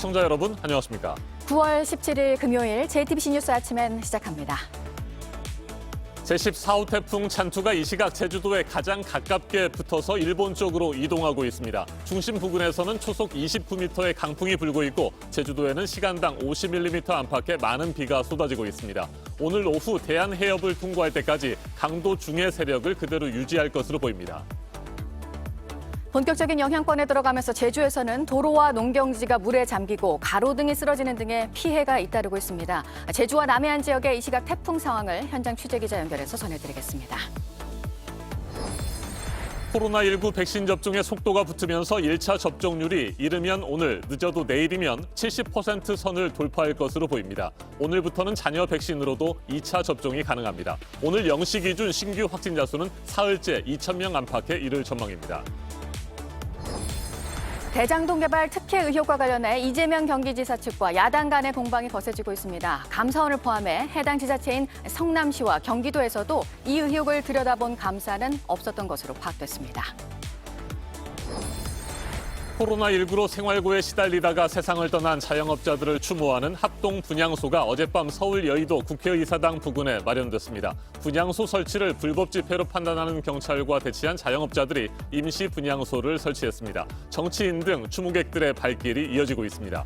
시청자 여러분, 안녕하십니까? 9월 17일 금요일 JTBC 뉴스 아침엔 시작합니다. 제14호 태풍 찬투가 이 시각 제주도에 가장 가깝게 붙어서 일본 쪽으로 이동하고 있습니다. 중심 부근에서는 초속 29m의 강풍이 불고 있고 제주도에는 시간당 50mm 안팎의 많은 비가 쏟아지고 있습니다. 오늘 오후 대한해협을 통과할 때까지 강도 중의 세력을 그대로 유지할 것으로 보입니다. 본격적인 영향권에 들어가면서 제주에서는 도로와 농경지가 물에 잠기고 가로등이 쓰러지는 등의 피해가 잇따르고 있습니다. 제주와 남해안 지역의 이 시각 태풍 상황을 현장 취재기자 연결해서 전해드리겠습니다. 코로나19 백신 접종의 속도가 붙으면서 1차 접종률이 이르면 오늘, 늦어도 내일이면 70% 선을 돌파할 것으로 보입니다. 오늘부터는 잔여 백신으로도 2차 접종이 가능합니다. 오늘 0시 기준 신규 확진자 수는 사흘째 2,000명 안팎에 이를 전망입니다. 대장동 개발 특혜 의혹과 관련해 이재명 경기지사 측과 야당 간의 공방이 거세지고 있습니다. 감사원을 포함해 해당 지자체인 성남시와 경기도에서도 이 의혹을 들여다본 감사는 없었던 것으로 파악됐습니다. 코로나19로 생활고에 시달리다가 세상을 떠난 자영업자들을 추모하는 합동 분향소가 어젯밤 서울 여의도 국회의사당 부근에 마련됐습니다. 분향소 설치를 불법 집회로 판단하는 경찰과 대치한 자영업자들이 임시 분향소를 설치했습니다. 정치인 등 추모객들의 발길이 이어지고 있습니다.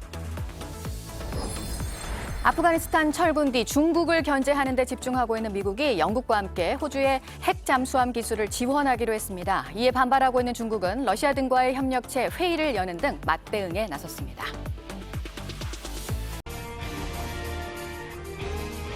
아프가니스탄 철군 뒤 중국을 견제하는 데 집중하고 있는 미국이 영국과 함께 호주의 핵 잠수함 기술을 지원하기로 했습니다. 이에 반발하고 있는 중국은 러시아 등과의 협력체 회의를 여는 등 맞대응에 나섰습니다.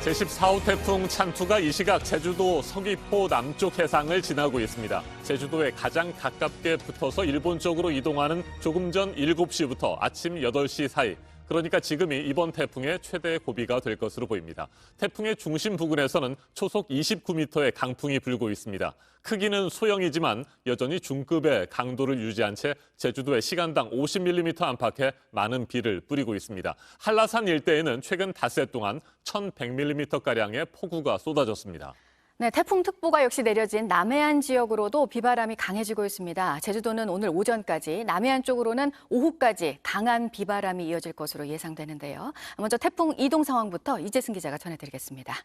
제14호 태풍 찬투가 이 시각 제주도 서귀포 남쪽 해상을 지나고 있습니다. 제주도에 가장 가깝게 붙어서 일본 쪽으로 이동하는 조금 전 7시부터 아침 8시 사이, 그러니까 지금이 이번 태풍의 최대 고비가 될 것으로 보입니다. 태풍의 중심 부근에서는 초속 29m의 강풍이 불고 있습니다. 크기는 소형이지만 여전히 중급의 강도를 유지한 채 제주도에 시간당 50mm 안팎의 많은 비를 뿌리고 있습니다. 한라산 일대에는 최근 닷새 동안 1,100mm가량의 폭우가 쏟아졌습니다. 네, 태풍특보가 역시 내려진 남해안 지역으로도 비바람이 강해지고 있습니다. 제주도는 오늘 오전까지, 남해안 쪽으로는 오후까지 강한 비바람이 이어질 것으로 예상되는데요. 먼저 태풍 이동 상황부터 이재승 기자가 전해드리겠습니다.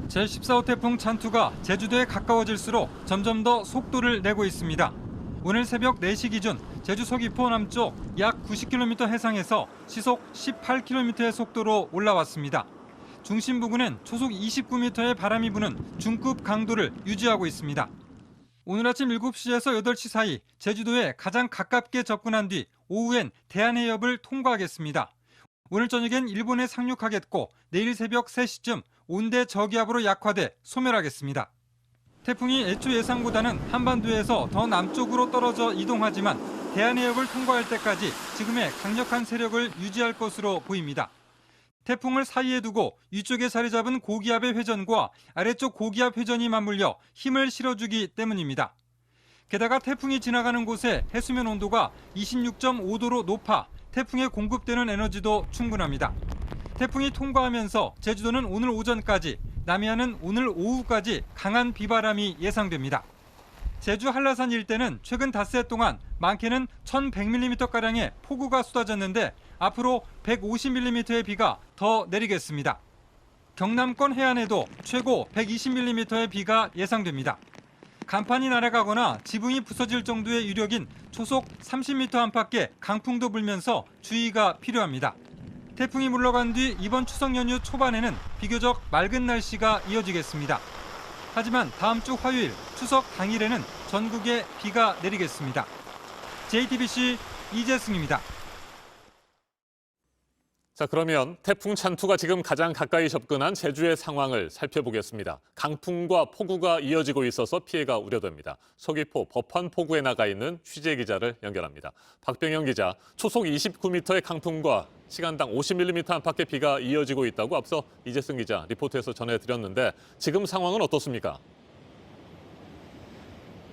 제14호 태풍 찬투가 제주도에 가까워질수록 점점 더 속도를 내고 있습니다. 오늘 새벽 4시 기준 제주 서귀포 남쪽 약 90km 해상에서 시속 18km의 속도로 올라왔습니다. 중심 부근은 초속 29m의 바람이 부는 중급 강도를 유지하고 있습니다. 오늘 아침 7시에서 8시 사이 제주도에 가장 가깝게 접근한 뒤 오후엔 대한해협을 통과하겠습니다. 오늘 저녁엔 일본에 상륙하겠고 내일 새벽 3시쯤 온대 저기압으로 약화돼 소멸하겠습니다. 태풍이 애초 예상보다는 한반도에서 더 남쪽으로 떨어져 이동하지만 대한해협을 통과할 때까지 지금의 강력한 세력을 유지할 것으로 보입니다. 태풍을 사이에 두고 위쪽에 자리 잡은 고기압의 회전과 아래쪽 고기압 회전이 맞물려 힘을 실어주기 때문입니다. 게다가 태풍이 지나가는 곳에 해수면 온도가 26.5도로 높아 태풍에 공급되는 에너지도 충분합니다. 태풍이 통과하면서 제주도는 오늘 오전까지, 남해안은 오늘 오후까지 강한 비바람이 예상됩니다. 제주 한라산 일대는 최근 닷새 동안 많게는 1,100mm가량의 폭우가 쏟아졌는데 앞으로 150mm의 비가 더 내리겠습니다. 경남권 해안에도 최고 120mm의 비가 예상됩니다. 간판이 날아가거나 지붕이 부서질 정도의 유력인 초속 30m 안팎의 강풍도 불면서 주의가 필요합니다. 태풍이 물러간 뒤 이번 추석 연휴 초반에는 비교적 맑은 날씨가 이어지겠습니다. 하지만 다음 주 화요일 추석 당일에는 전국에 비가 내리겠습니다. JTBC 이재승입니다. 자, 그러면 태풍 찬투가 지금 가장 가까이 접근한 제주의 상황을 살펴보겠습니다. 강풍과 폭우가 이어지고 있어서 피해가 우려됩니다. 서귀포 법환포구에 나가 있는 취재 기자를 연결합니다. 박병영 기자, 초속 29m의 강풍과 시간당 50mm 안팎의 비가 이어지고 있다고 앞서 이재승 기자 리포트에서 전해드렸는데 지금 상황은 어떻습니까?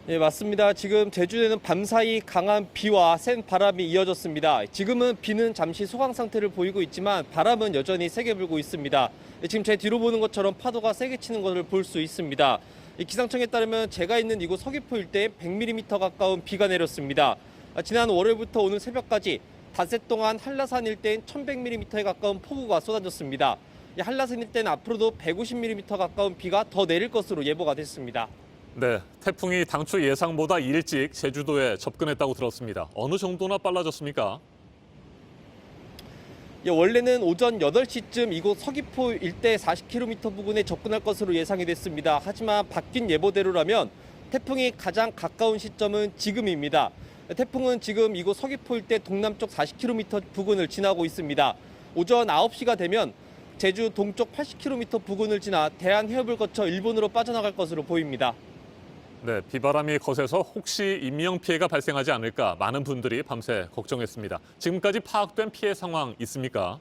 네, 맞습니다. 지금 제주에는 밤사이 강한 비와 센 바람이 이어졌습니다. 지금은 비는 잠시 소강 상태를 보이고 있지만 바람은 여전히 세게 불고 있습니다. 지금 제 뒤로 보는 것처럼 파도가 세게 치는 것을 볼 수 있습니다. 기상청에 따르면 제가 있는 이곳 서귀포 일대에 100mm 가까운 비가 내렸습니다. 지난 월요일부터 오늘 새벽까지 닷새 동안 한라산 일대엔 1,100mm에 가까운 폭우가 쏟아졌습니다. 이 한라산 일대는 앞으로도 150mm 가까운 비가 더 내릴 것으로 예보가 됐습니다. 네, 태풍이 당초 예상보다 일찍 제주도에 접근했다고 들었습니다. 어느 정도나 빨라졌습니까? 원래는 오전 8시쯤 이곳 서귀포 일대 40km 부근에 접근할 것으로 예상이 됐습니다. 하지만 바뀐 예보대로라면 태풍이 가장 가까운 시점은 지금입니다. 태풍은 지금 이곳 서귀포 일대 동남쪽 40km 부근을 지나고 있습니다. 오전 9시가 되면 제주 동쪽 80km 부근을 지나 대한해협을 거쳐 일본으로 빠져나갈 것으로 보입니다. 네, 비바람이 거세서 혹시 인명피해가 발생하지 않을까 많은 분들이 밤새 걱정했습니다. 지금까지 파악된 피해 상황 있습니까?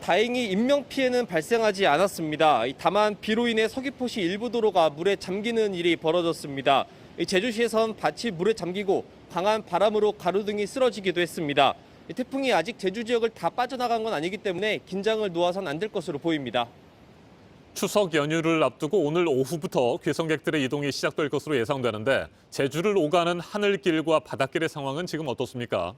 다행히 인명피해는 발생하지 않았습니다. 다만 비로 인해 서귀포시 일부 도로가 물에 잠기는 일이 벌어졌습니다. 제주시에선 밭이 물에 잠기고 강한 바람으로 가로등이 쓰러지기도 했습니다. 태풍이 아직 제주 지역을 다 빠져나간 건 아니기 때문에 긴장을 놓아선 안 될 것으로 보입니다. 추석 연휴를 앞두고 오늘 오후부터 귀성객들의 이동이 시작될 것으로 예상되는데 제주를 오가는 하늘길과 바닷길의 상황은 지금 어떻습니까?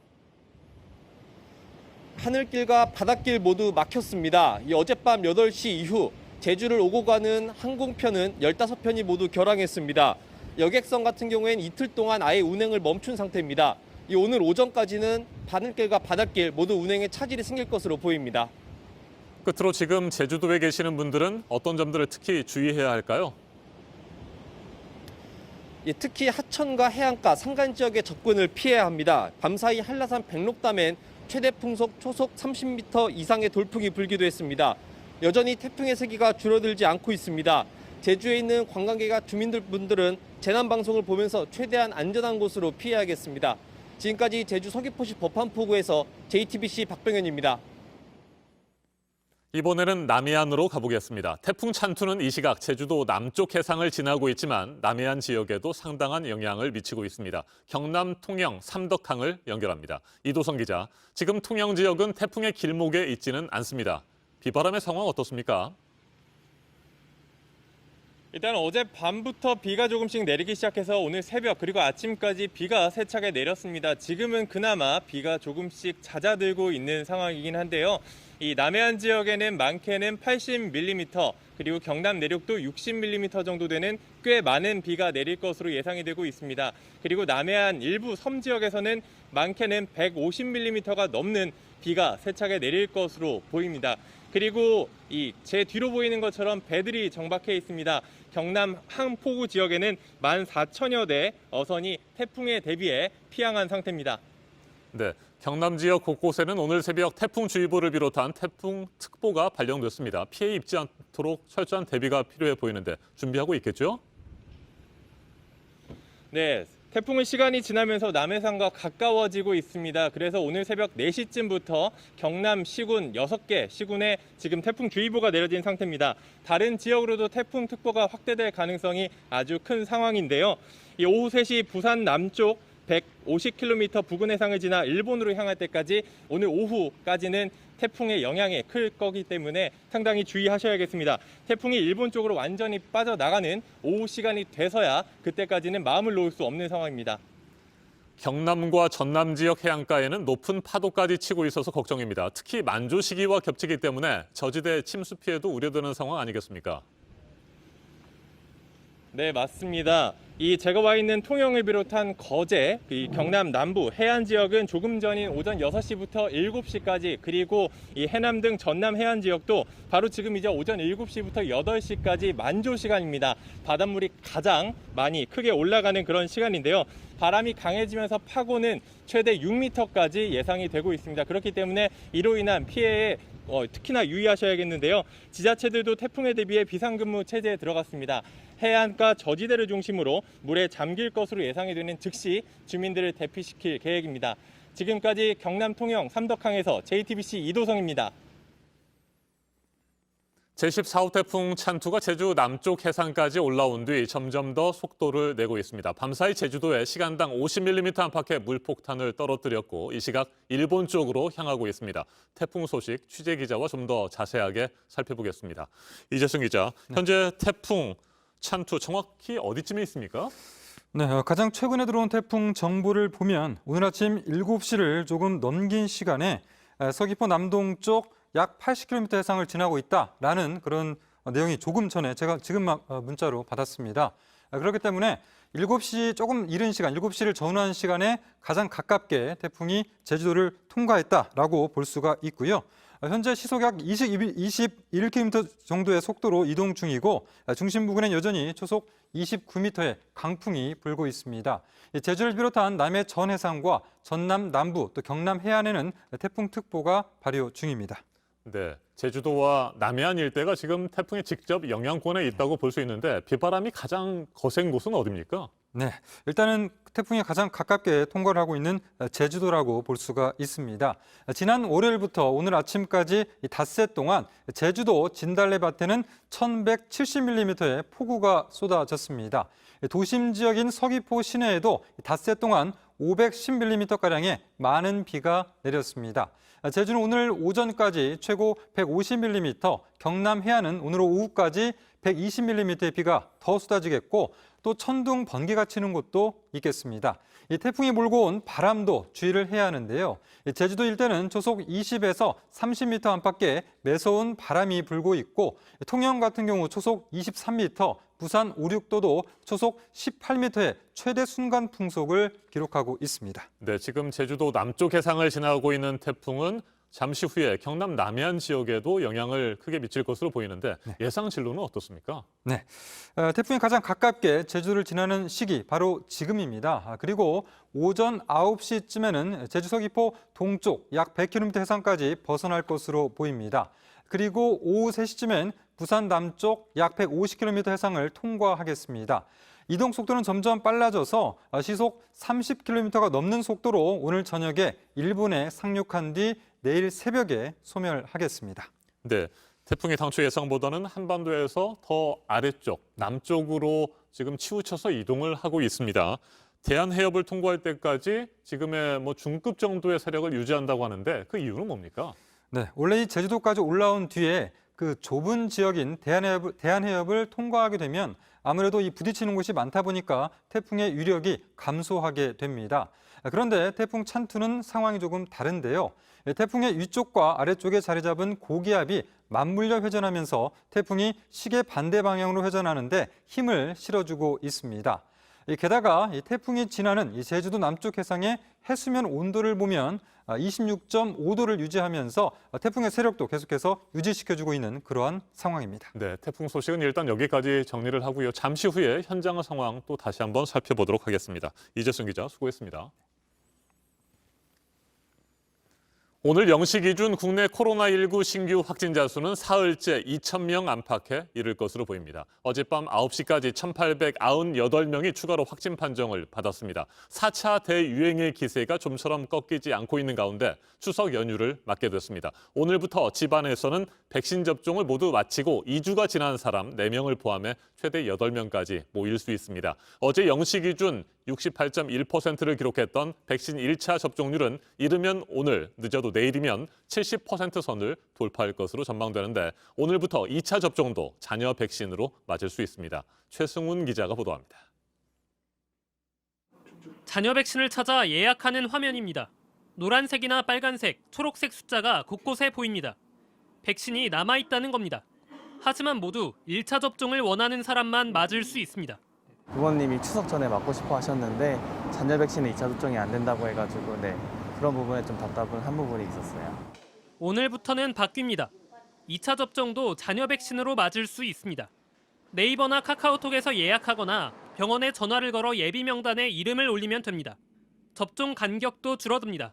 하늘길과 바닷길 모두 막혔습니다. 어젯밤 8시 이후 제주를 오고 가는 항공편은 15편이 모두 결항했습니다. 여객선 같은 경우에는 이틀 동안 아예 운행을 멈춘 상태입니다. 오늘 오전까지는 하늘길과 바닷길 모두 운행에 차질이 생길 것으로 보입니다. 끝으로 지금 제주도에 계시는 분들은 어떤 점들을 특히 주의해야 할까요? 특히 하천과 해안가, 산간 지역의 접근을 피해야 합니다. 밤사이 한라산 백록담엔 최대 풍속 초속 30m 이상의 돌풍이 불기도 했습니다. 여전히 태풍의 세기가 줄어들지 않고 있습니다. 제주에 있는 관광객과 주민들분들은 재난방송을 보면서 최대한 안전한 곳으로 피해야겠습니다. 지금까지 제주 서귀포시 법한포구에서 JTBC 박병현입니다. 이번에는 남해안으로 가보겠습니다. 태풍 찬투는 이 시각 제주도 남쪽 해상을 지나고 있지만 남해안 지역에도 상당한 영향을 미치고 있습니다. 경남 통영 삼덕항을 연결합니다. 이도성 기자, 지금 통영 지역은 태풍의 길목에 있지는 않습니다. 비바람의 상황 어떻습니까? 일단 어젯밤부터 비가 조금씩 내리기 시작해서 오늘 새벽 그리고 아침까지 비가 세차게 내렸습니다. 지금은 그나마 비가 조금씩 잦아들고 있는 상황이긴 한데요. 이 남해안 지역에는 많게는 80mm 그리고 경남 내륙도 60mm 정도 되는 꽤 많은 비가 내릴 것으로 예상이 되고 있습니다. 그리고 남해안 일부 섬 지역에서는 많게는 150mm가 넘는 비가 세차게 내릴 것으로 보입니다. 그리고 제 뒤로 보이는 것처럼 배들이 정박해 있습니다. 경남 항포구 지역에는 14,000여 대 어선이 태풍에 대비해 피항한 상태입니다. 네, 경남 지역 곳곳에는 오늘 새벽 태풍주의보를 비롯한 태풍특보가 발령됐습니다. 피해 입지 않도록 철저한 대비가 필요해 보이는데 준비하고 있겠죠? 네, 태풍은 시간이 지나면서 남해상과 가까워지고 있습니다. 그래서 오늘 새벽 4시쯤부터 경남 시군 6개 시군에 지금 태풍주의보가 내려진 상태입니다. 다른 지역으로도 태풍특보가 확대될 가능성이 아주 큰 상황인데요. 오후 3시 부산 남쪽 150km 부근 해상을 지나 일본으로 향할 때까지 오늘 오후까지는 태풍의 영향이 클 거기 때문에 상당히 주의하셔야겠습니다. 태풍이 일본 쪽으로 완전히 빠져나가는 오후 시간이 돼서야 그때까지는 마음을 놓을 수 없는 상황입니다. 경남과 전남 지역 해안가에는 높은 파도까지 치고 있어서 걱정입니다. 특히 만조 시기와 겹치기 때문에 저지대 침수 피해도 우려되는 상황 아니겠습니까? 네, 맞습니다. 제가 와 있는 통영을 비롯한 거제, 경남 남부 해안 지역은 조금 전인 오전 6시부터 7시까지 그리고 해남 등 전남 해안 지역도 바로 지금 이제 오전 7시부터 8시까지 만조 시간입니다. 바닷물이 가장 많이 크게 올라가는 그런 시간인데요. 바람이 강해지면서 파고는 최대 6m까지 예상이 되고 있습니다. 그렇기 때문에 이로 인한 피해에 특히나 유의하셔야겠는데요. 지자체들도 태풍에 대비해 비상근무 체제에 들어갔습니다. 해안가 저지대를 중심으로 물에 잠길 것으로 예상이 되는 즉시 주민들을 대피시킬 계획입니다. 지금까지 경남 통영 삼덕항에서 JTBC 이도성입니다. 제14호 태풍 찬투가 제주 남쪽 해상까지 올라온 뒤 점점 더 속도를 내고 있습니다. 밤사이 제주도에 시간당 50mm 안팎의 물폭탄을 떨어뜨렸고 이 시각 일본 쪽으로 향하고 있습니다. 태풍 소식 취재 기자와 좀 더 자세하게 살펴보겠습니다. 이재승 기자, 현재 태풍 찬투 정확히 어디쯤에 있습니까? 네, 가장 최근에 들어온 태풍 정보를 보면 오늘 아침 7시를 조금 넘긴 시간에 서귀포 남동쪽 약 80km 해상을 지나고 있다라는 그런 내용이 조금 전에 제가 지금 막 문자로 받았습니다. 그렇기 때문에 7시 조금 이른 시간, 7시를 전후한 시간에 가장 가깝게 태풍이 제주도를 통과했다라고 볼 수가 있고요. 현재 시속 약 21km 정도의 속도로 이동 중이고 중심 부근엔 여전히 초속 29m의 강풍이 불고 있습니다. 제주를 비롯한 남해 전 해상과 전남 남부 또 경남 해안에는 태풍특보가 발효 중입니다. 네, 제주도와 남해안 일대가 지금 태풍의 직접 영향권에 있다고 볼 수 있는데 비바람이 가장 거센 곳은 어디입니까? 네, 일단은 태풍이 가장 가깝게 통과를 하고 있는 제주도라고 볼 수가 있습니다. 지난 월요일부터 오늘 아침까지 닷새 동안 제주도 진달래밭에는 1,170mm의 폭우가 쏟아졌습니다. 도심 지역인 서귀포 시내에도 닷새 동안 510mm가량의 많은 비가 내렸습니다. 제주는 오늘 오전까지 최고 150mm, 경남 해안은 오늘 오후까지 120mm의 비가 더 쏟아지겠고 또 천둥, 번개가 치는 곳도 있겠습니다. 이 태풍이 몰고 온 바람도 주의를 해야 하는데요. 제주도 일대는 초속 20에서 30m 안팎의 매서운 바람이 불고 있고 통영 같은 경우 초속 23m, 부산 5, 6도도 초속 18m의 최대 순간 풍속을 기록하고 있습니다. 네, 지금 제주도 남쪽 해상을 지나고 있는 태풍은 잠시 후에 경남 남해안 지역에도 영향을 크게 미칠 것으로 보이는데 예상 진로는 어떻습니까? 네, 태풍이 가장 가깝게 제주를 지나는 시기 바로 지금입니다. 그리고 오전 9시쯤에는 제주 서귀포 동쪽 약 100km 해상까지 벗어날 것으로 보입니다. 그리고 오후 3시쯤엔 부산 남쪽 약 150km 해상을 통과하겠습니다. 이동 속도는 점점 빨라져서 시속 30km가 넘는 속도로 오늘 저녁에 일본에 상륙한 뒤 내일 새벽에 소멸하겠습니다. 네, 태풍이 당초 예상보다는 한반도에서 더 아래쪽, 남쪽으로 지금 치우쳐서 이동을 하고 있습니다. 대한해협을 통과할 때까지 지금의 중급 정도의 세력을 유지한다고 하는데 그 이유는 뭡니까? 네, 원래 이 제주도까지 올라온 뒤에 그 좁은 지역인 대한해협을 통과하게 되면 아무래도 이 부딪히는 곳이 많다 보니까 태풍의 위력이 감소하게 됩니다. 그런데 태풍 찬투는 상황이 조금 다른데요. 태풍의 위쪽과 아래쪽에 자리 잡은 고기압이 맞물려 회전하면서 태풍이 시계 반대 방향으로 회전하는데 힘을 실어주고 있습니다. 게다가 이 태풍이 지나는 이 제주도 남쪽 해상의 해수면 온도를 보면 26.5도를 유지하면서 태풍의 세력도 계속해서 유지시켜주고 있는 그러한 상황입니다. 네, 태풍 소식은 일단 여기까지 정리를 하고요. 잠시 후에 현장 상황 또 다시 한번 살펴보도록 하겠습니다. 이재승 기자 수고했습니다. 오늘 0시 기준 국내 코로나19 신규 확진자 수는 사흘째 2,000명 안팎에 이를 것으로 보입니다. 어젯밤 9시까지 1,898명이 추가로 확진 판정을 받았습니다. 4차 대유행의 기세가 좀처럼 꺾이지 않고 있는 가운데 추석 연휴를 맞게 됐습니다. 오늘부터 집안에서는 백신 접종을 모두 마치고 2주가 지난 사람 4명을 포함해 최대 8명까지 모일 수 있습니다. 어제 0시 기준 68.1%를 기록했던 백신 1차 접종률은 이르면 오늘, 늦어도 내일이면 70% 선을 돌파할 것으로 전망되는데 오늘부터 2차 접종도 자녀 백신으로 맞을 수 있습니다. 최승훈 기자가 보도합니다. 자녀 백신을 찾아 예약하는 화면입니다. 노란색이나 빨간색, 초록색 숫자가 곳곳에 보입니다. 백신이 남아있다는 겁니다. 하지만 모두 1차 접종을 원하는 사람만 맞을 수 있습니다. 부모님이 추석 전에 맞고 싶어 하셨는데 자녀 백신은 2차 접종이 안 된다고 해가지고 그런 부분에 좀 답답한 한 부분이 있었어요. 오늘부터는 바뀝니다. 2차 접종도 자녀 백신으로 맞을 수 있습니다. 네이버나 카카오톡에서 예약하거나 병원에 전화를 걸어 예비 명단에 이름을 올리면 됩니다. 접종 간격도 줄어듭니다.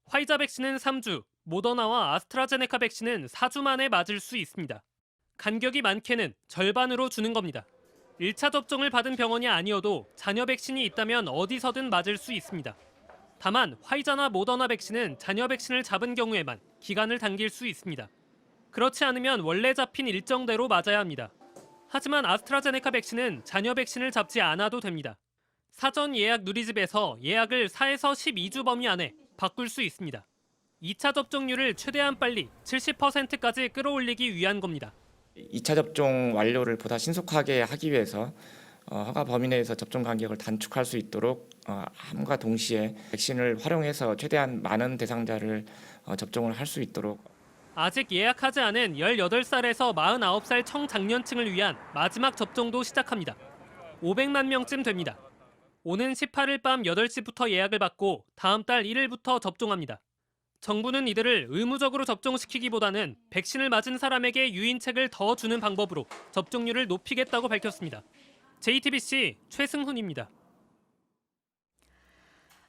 화이자 백신은 3주, 모더나와 아스트라제네카 백신은 4주 만에 맞을 수 있습니다. 간격이 많게는 절반으로 주는 겁니다. 1차 접종을 받은 병원이 아니어도 자녀 백신이 있다면 어디서든 맞을 수 있습니다. 다만 화이자나 모더나 백신은 자녀 백신을 잡은 경우에만 기간을 당길 수 있습니다. 그렇지 않으면 원래 잡힌 일정대로 맞아야 합니다. 하지만 아스트라제네카 백신은 자녀 백신을 잡지 않아도 됩니다. 사전 예약 누리집에서 예약을 4에서 12주 범위 안에 바꿀 수 있습니다. 2차 접종률을 최대한 빨리 70%까지 끌어올리기 위한 겁니다. 2차 접종 완료를 보다 신속하게 하기 위해서 허가 범위 내에서 접종 간격을 단축할 수 있도록 함과 동시에 백신을 활용해서 최대한 많은 대상자를 접종을 할 수 있도록. 아직 예약하지 않은 18살에서 49살 청장년층을 위한 마지막 접종도 시작합니다. 500만 명쯤 됩니다. 오는 18일 밤 8시부터 예약을 받고 다음 달 1일부터 접종합니다. 정부는 이들을 의무적으로 접종시키기보다는 백신을 맞은 사람에게 유인책을 더 주는 방법으로 접종률을 높이겠다고 밝혔습니다. JTBC 최승훈입니다.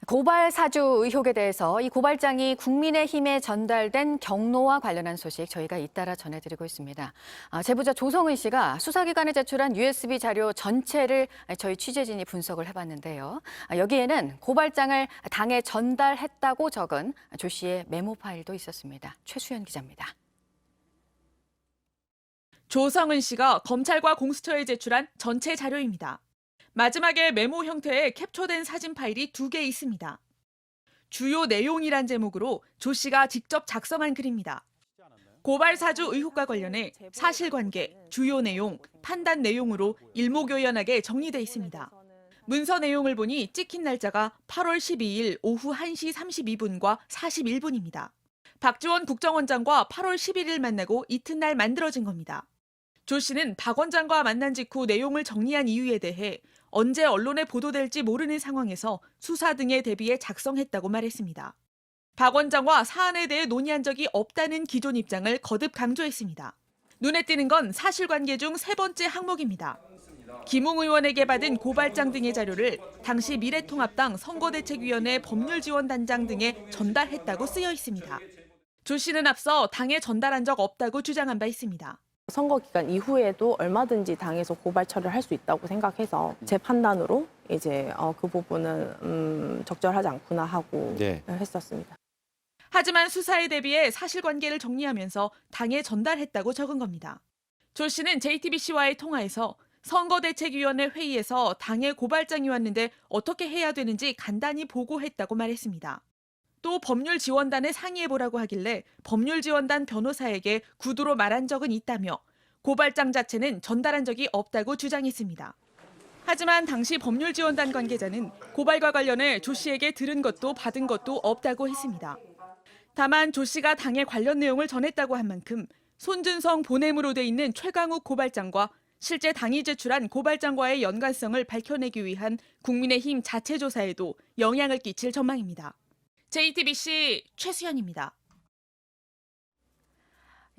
고발 사주 의혹에 대해서 이 고발장이 국민의힘에 전달된 경로와 관련한 소식 저희가 잇따라 전해드리고 있습니다. 제보자 조성은 씨가 수사기관에 제출한 USB 자료 전체를 저희 취재진이 분석을 해봤는데요. 여기에는 고발장을 당에 전달했다고 적은 조 씨의 메모 파일도 있었습니다. 최수연 기자입니다. 조성은 씨가 검찰과 공수처에 제출한 전체 자료입니다. 마지막에 메모 형태의 캡처된 사진 파일이 2개 있습니다. 주요 내용이란 제목으로 조 씨가 직접 작성한 글입니다. 고발 사주 의혹과 관련해 사실관계, 주요 내용, 판단 내용으로 일목요연하게 정리돼 있습니다. 문서 내용을 보니 찍힌 날짜가 8월 12일 오후 1시 32분과 41분입니다. 박지원 국정원장과 8월 11일 만나고 이튿날 만들어진 겁니다. 조 씨는 박 원장과 만난 직후 내용을 정리한 이유에 대해 언제 언론에 보도될지 모르는 상황에서 수사 등에 대비해 작성했다고 말했습니다. 박 원장과 사안에 대해 논의한 적이 없다는 기존 입장을 거듭 강조했습니다. 눈에 띄는 건 사실관계 중 3번째 항목입니다. 김웅 의원에게 받은 고발장 등의 자료를 당시 미래통합당 선거대책위원회 법률지원단장 등에 전달했다고 쓰여 있습니다. 조 씨는 앞서 당에 전달한 적 없다고 주장한 바 있습니다. 선거 기간 이후에도 얼마든지 당에서 고발 처리를 할 수 있다고 생각해서 제 판단으로 이제 그 부분은 적절하지 않구나 하고 했었습니다. 하지만 수사에 대비해 사실관계를 정리하면서 당에 전달했다고 적은 겁니다. 조 씨는 JTBC와의 통화에서 선거대책위원회 회의에서 당에 고발장이 왔는데 어떻게 해야 되는지 간단히 보고했다고 말했습니다. 또 법률지원단에 상의해보라고 하길래 법률지원단 변호사에게 구두로 말한 적은 있다며 고발장 자체는 전달한 적이 없다고 주장했습니다. 하지만 당시 법률지원단 관계자는 고발과 관련해 조 씨에게 들은 것도 받은 것도 없다고 했습니다. 다만 조 씨가 당에 관련 내용을 전했다고 한 만큼 손준성 보냄으로 돼 있는 최강욱 고발장과 실제 당이 제출한 고발장과의 연관성을 밝혀내기 위한 국민의힘 자체 조사에도 영향을 끼칠 전망입니다. JTBC 최수연입니다.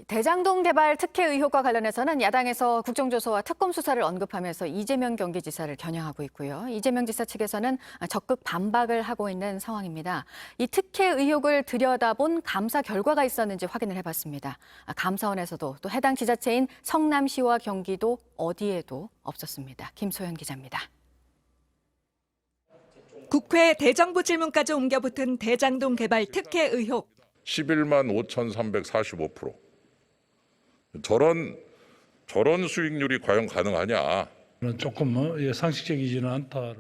대장동 개발 특혜 의혹과 관련해서는 야당에서 국정조사와 특검 수사를 언급하면서 이재명 경기지사를 겨냥하고 있고요. 이재명 지사 측에서는 적극 반박을 하고 있는 상황입니다. 이 특혜 의혹을 들여다본 감사 결과가 있었는지 확인을 해봤습니다. 감사원에서도 또 해당 지자체인 성남시와 경기도 어디에도 없었습니다. 김소연 기자입니다. 국회 대정부 질문까지 옮겨붙은 대장동 개발 특혜 의혹. 11만 5,345%. 저런 수익률이 과연 가능하냐? 조금 상식적이지는 않다.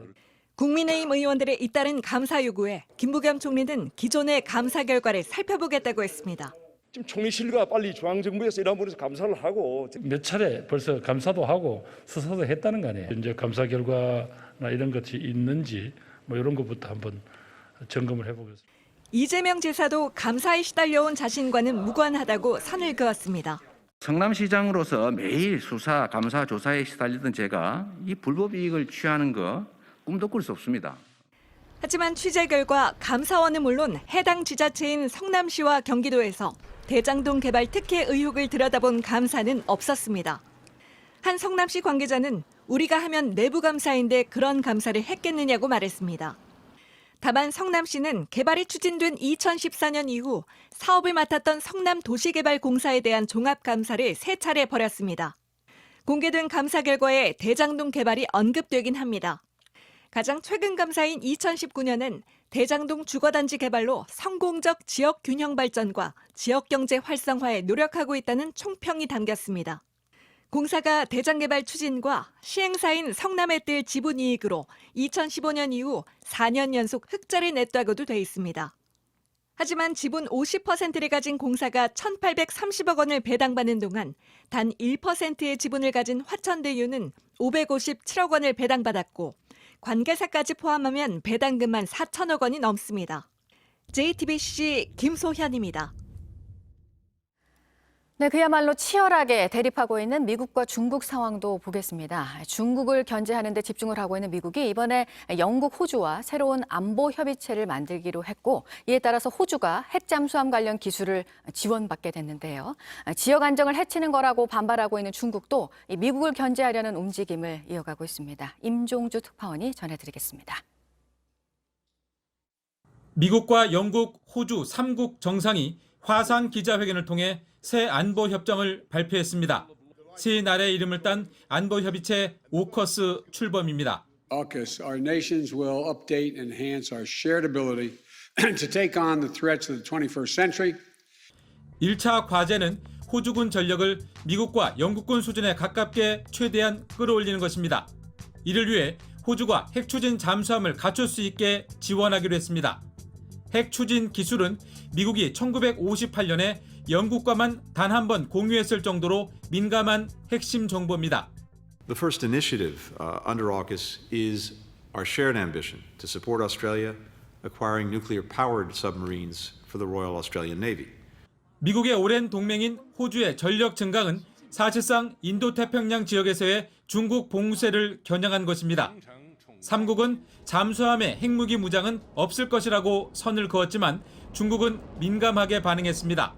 국민의힘 의원들의 잇따른 감사 요구에 김부겸 총리는 기존의 감사 결과를 살펴보겠다고 했습니다. 지금 총리실과 빨리 중앙정부에서 이런 부분에서 감사를 하고 몇 차례 벌써 감사도 하고 수사도 했다는 거 아니에요. 이제 감사 결과나 이런 것이 있는지 이런 것부터 한번 점검을 해보겠습니다. 이재명 지사도 감사에 시달려온 자신과는 무관하다고 선을 그었습니다. 성남시장으로서 매일 수사, 감사, 조사에 시달리던 제가 이 불법 이익을 취하는 거 꿈도 꿀 수 없습니다. 하지만 취재 결과 감사원은 물론 해당 지자체인 성남시와 경기도에서 대장동 개발 특혜 의혹을 들여다본 감사는 없었습니다. 한 성남시 관계자는 우리가 하면 내부 감사인데 그런 감사를 했겠느냐고 말했습니다. 다만 성남시는 개발이 추진된 2014년 이후 사업을 맡았던 성남도시개발공사에 대한 종합감사를 3차례 벌였습니다. 공개된 감사 결과에 대장동 개발이 언급되긴 합니다. 가장 최근 감사인 2019년엔 대장동 주거단지 개발로 성공적 지역균형 발전과 지역경제 활성화에 노력하고 있다는 총평이 담겼습니다. 공사가 대장개발 추진과 시행사인 성남의뜰 지분이익으로 2015년 이후 4년 연속 흑자를 냈다고도 돼 있습니다. 하지만 지분 50%를 가진 공사가 1,830억 원을 배당받는 동안 단 1%의 지분을 가진 화천대유는 557억 원을 배당받았고 관계사까지 포함하면 배당금만 4천억 원이 넘습니다. JTBC 김소현입니다. 네, 그야말로 치열하게 대립하고 있는 미국과 중국 상황도 보겠습니다. 중국을 견제하는 데 집중을 하고 있는 미국이 이번에 영국, 호주와 새로운 안보 협의체를 만들기로 했고 이에 따라서 호주가 핵 잠수함 관련 기술을 지원받게 됐는데요. 지역 안정을 해치는 거라고 반발하고 있는 중국도 미국을 견제하려는 움직임을 이어가고 있습니다. 임종주 특파원이 전해드리겠습니다. 미국과 영국, 호주 3국 정상이 화상 기자회견을 통해 새 안보 협정을 발표했습니다. 세 나라의 이름을 딴 안보 협의체 오커스 출범입니다. AUKUS, our nations will update and enhance our shared ability to take on the threats of the 21st century. 1차 과제는 호주군 전력을 미국과 영국군 수준에 가깝게 최대한 끌어올리는 것입니다. 이를 위해 호주가 핵추진 잠수함을 갖출 수 있게 지원하기로 했습니다. 핵추진 기술은 미국이 1958년에 영국과만 단 한 번 공유했을 정도로 민감한 핵심 정보입니다. The first initiative under AUKUS is our shared ambition to support Australia acquiring nuclear-powered submarines for the Royal Australian Navy. 미국의 오랜 동맹인 호주의 전력 증강은 사실상 인도태평양 지역에서의 중국 봉쇄를 겨냥한 것입니다. 3국은 잠수함의 핵무기 무장은 없을 것이라고 선을 그었지만 중국은 민감하게 반응했습니다.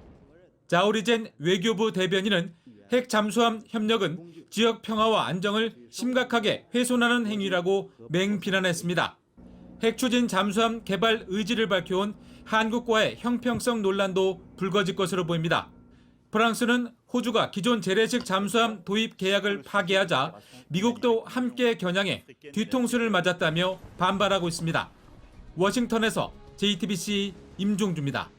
자오리젠 외교부 대변인은 핵 잠수함 협력은 지역 평화와 안정을 심각하게 훼손하는 행위라고 맹비난했습니다. 핵 추진 잠수함 개발 의지를 밝혀온 한국과의 형평성 논란도 불거질 것으로 보입니다. 프랑스는 호주가 기존 재래식 잠수함 도입 계약을 파기하자 미국도 함께 겨냥해 뒤통수를 맞았다며 반발하고 있습니다. 워싱턴에서 JTBC 임종주입니다.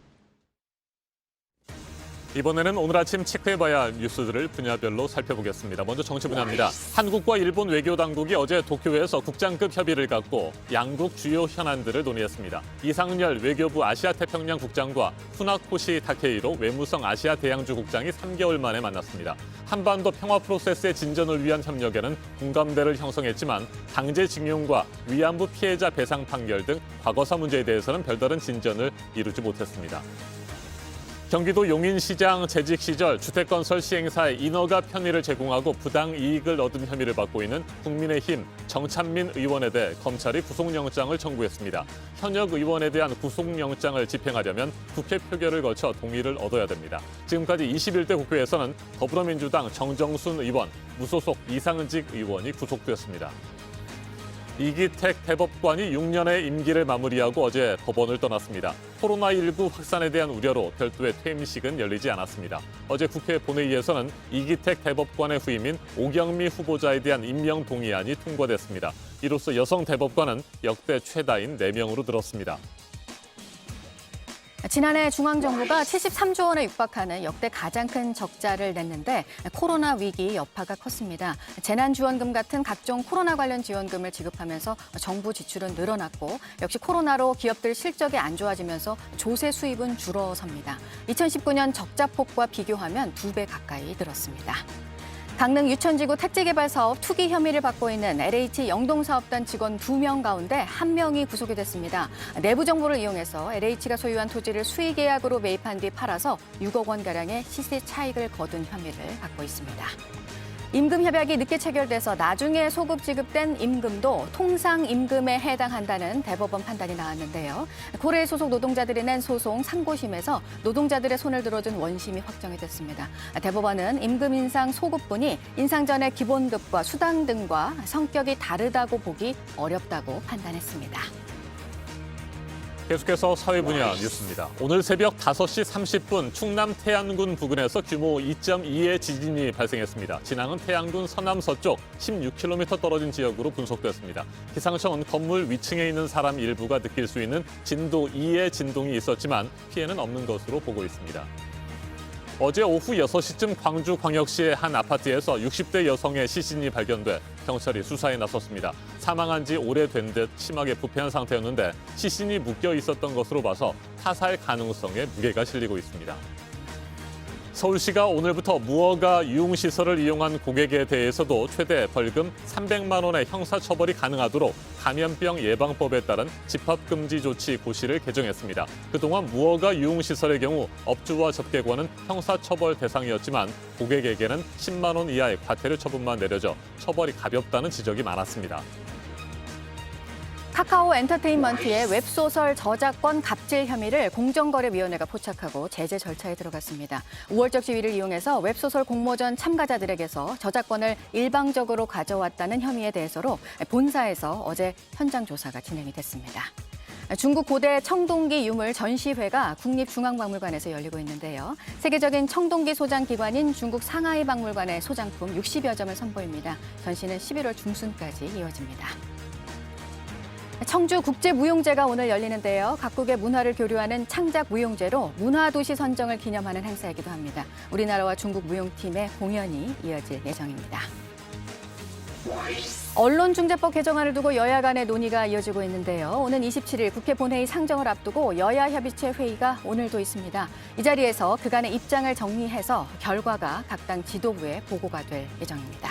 이번에는 오늘 아침 체크해봐야 할 뉴스들을 분야별로 살펴보겠습니다. 먼저 정치 분야입니다. 한국과 일본 외교당국이 어제 도쿄에서 국장급 협의를 갖고 양국 주요 현안들을 논의했습니다. 이상열 외교부 아시아태평양 국장과 후나코시 타케이로 외무성 아시아 대양주 국장이 3개월 만에 만났습니다. 한반도 평화 프로세스의 진전을 위한 협력에는 공감대를 형성했지만 강제징용과 위안부 피해자 배상 판결 등 과거사 문제에 대해서는 별다른 진전을 이루지 못했습니다. 경기도 용인시장 재직 시절 주택건설 시행사에 인허가 편의를 제공하고 부당 이익을 얻은 혐의를 받고 있는 국민의힘 정찬민 의원에 대해 검찰이 구속영장을 청구했습니다. 현역 의원에 대한 구속영장을 집행하려면 국회 표결을 거쳐 동의를 얻어야 됩니다. 지금까지 21대 국회에서는 더불어민주당 정정순 의원, 무소속 이상직 의원이 구속됐습니다. 이기택 대법관이 6년의 임기를 마무리하고 어제 법원을 떠났습니다. 코로나19 확산에 대한 우려로 별도의 퇴임식은 열리지 않았습니다. 어제 국회 본회의에서는 이기택 대법관의 후임인 오경미 후보자에 대한 임명 동의안이 통과됐습니다. 이로써 여성 대법관은 역대 최다인 4명으로 늘었습니다. 지난해 중앙정부가 73조 원에 육박하는 역대 가장 큰 적자를 냈는데 코로나 위기 여파가 컸습니다. 재난지원금 같은 각종 코로나 관련 지원금을 지급하면서 정부 지출은 늘어났고 역시 코로나로 기업들 실적이 안 좋아지면서 조세 수입은 줄어섭니다. 2019년 적자폭과 비교하면 2배 가까이 늘었습니다. 강릉 유천지구 택지개발 사업 투기 혐의를 받고 있는 LH 영동사업단 직원 2명 가운데 1명이 구속이 됐습니다. 내부 정보를 이용해서 LH가 소유한 토지를 수의계약으로 매입한 뒤 팔아서 6억 원가량의 시세 차익을 거둔 혐의를 받고 있습니다. 임금 협약이 늦게 체결돼서 나중에 소급 지급된 임금도 통상 임금에 해당한다는 대법원 판단이 나왔는데요. 고래 소속 노동자들이 낸 소송 상고심에서 노동자들의 손을 들어준 원심이 확정이 됐습니다. 대법원은 임금 인상 소급분이 인상 전의 기본급과 수당 등과 성격이 다르다고 보기 어렵다고 판단했습니다. 계속해서 사회 분야 뉴스입니다. 오늘 새벽 5시 30분 충남 태안군 부근에서 규모 2.2의 지진이 발생했습니다. 진앙은 태안군 서남 서쪽 16km 떨어진 지역으로 분석됐습니다. 기상청은 건물 위층에 있는 사람 일부가 느낄 수 있는 진도 2의 진동이 있었지만 피해는 없는 것으로 보고 있습니다. 어제 오후 6시쯤 광주광역시의 한 아파트에서 60대 여성의 시신이 발견돼 경찰이 수사에 나섰습니다. 사망한 지 오래된 듯 심하게 부패한 상태였는데 시신이 묶여 있었던 것으로 봐서 타살 가능성에 무게가 실리고 있습니다. 서울시가 오늘부터 무허가 유흥시설을 이용한 고객에 대해서도 최대 벌금 300만 원의 형사처벌이 가능하도록 감염병 예방법에 따른 집합금지 조치 고시를 개정했습니다. 그동안 무허가 유흥시설의 경우 업주와 접객관은 형사처벌 대상이었지만 고객에게는 10만 원 이하의 과태료 처분만 내려져 처벌이 가볍다는 지적이 많았습니다. 카카오 엔터테인먼트의 웹소설 저작권 갑질 혐의를 공정거래위원회가 포착하고 제재 절차에 들어갔습니다. 우월적 지위를 이용해서 웹소설 공모전 참가자들에게서 저작권을 일방적으로 가져왔다는 혐의에 대해서로 본사에서 어제 현장 조사가 진행이 됐습니다. 중국 고대 청동기 유물 전시회가 국립중앙박물관에서 열리고 있는데요. 세계적인 청동기 소장 기관인 중국 상하이 박물관의 소장품 60여 점을 선보입니다. 전시는 11월 중순까지 이어집니다. 청주국제무용제가 오늘 열리는데요. 각국의 문화를 교류하는 창작무용제로 문화도시 선정을 기념하는 행사이기도 합니다. 우리나라와 중국 무용팀의 공연이 이어질 예정입니다. 언론중재법 개정안을 두고 여야 간의 논의가 이어지고 있는데요. 오는 27일 국회 본회의 상정을 앞두고 여야협의체 회의가 오늘도 있습니다. 이 자리에서 그간의 입장을 정리해서 결과가 각 당 지도부에 보고가 될 예정입니다.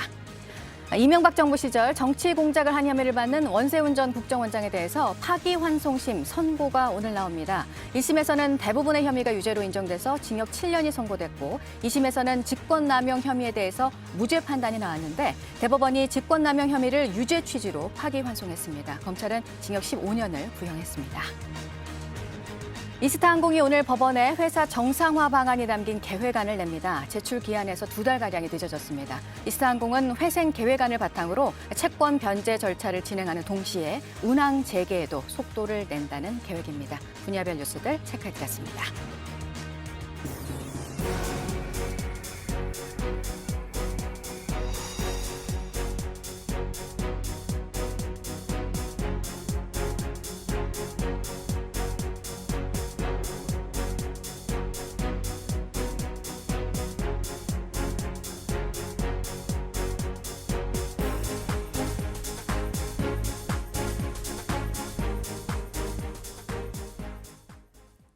이명박 정부 시절 정치 공작을 한 혐의를 받는 원세훈 전 국정원장에 대해서 파기환송심 선고가 오늘 나옵니다. 1심에서는 대부분의 혐의가 유죄로 인정돼서 징역 7년이 선고됐고 2심에서는 직권남용 혐의에 대해서 무죄 판단이 나왔는데 대법원이 직권남용 혐의를 유죄 취지로 파기환송했습니다. 검찰은 징역 15년을 구형했습니다. 이스타항공이 오늘 법원에 회사 정상화 방안이 담긴 계획안을 냅니다. 제출 기한에서 2달가량이 늦어졌습니다. 이스타항공은 회생 계획안을 바탕으로 채권 변제 절차를 진행하는 동시에 운항 재개에도 속도를 낸다는 계획입니다. 분야별 뉴스들 체크해드렸습니다.